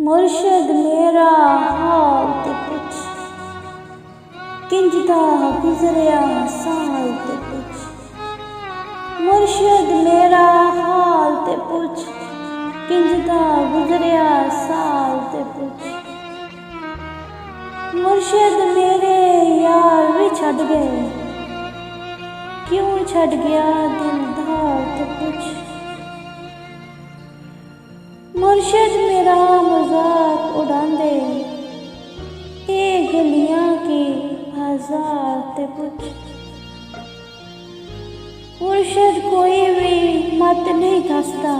मुर्शद मेरा हाल ते पुछ, किंजदा गुजरिया साल ते पुछ। मुर्शद मेरा हाल ते पुछ, किंजदा गुजरिया साल ते पुछ। मुर्शद मेरे यार भी छड़ गए, क्यों छड़ गया दिलदार ते पुछ। मुर्शद मेरा मजाक उड़ांदे, ए गलियां की बाजार ते पुछ। मुर्शद कोई भी मत नहीं दसदा,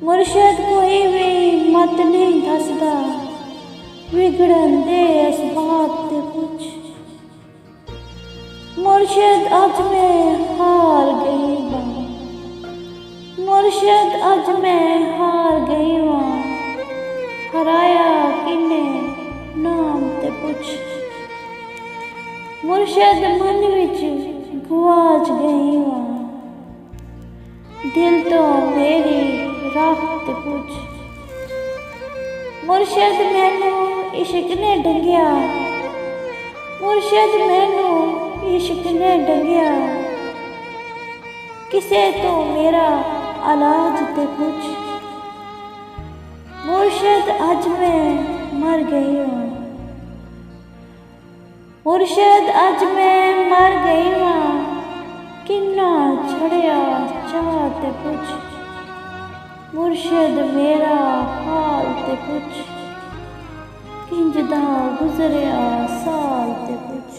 मुर्शद कोई भी मत नहीं दसदा, बिगड़न दे असबाब ते पुछ। मुर्शद अज मैं हार गई वां, मुर्शद अज मैं हार गई वां, हराया किने नाम ते पुछ। मुर्शद मन विच गुआच गई वां, दिल तो मेरी राह ते पुछ। मुर्शद मैनू इश्क ने डंगिया, मुर्शद मैनू इश्क ने डंगिया, किसे तो मेरा इलाज ते पुछ। मुर्शद अज मैं मर गई वां, मुर्शद अज मैं मर गई वां, किन्ना छड़िया चाह ते पुछ। मुर्शद मेरा हाल ते पुछ, किंजदा गुजरिया साल ते पुछ।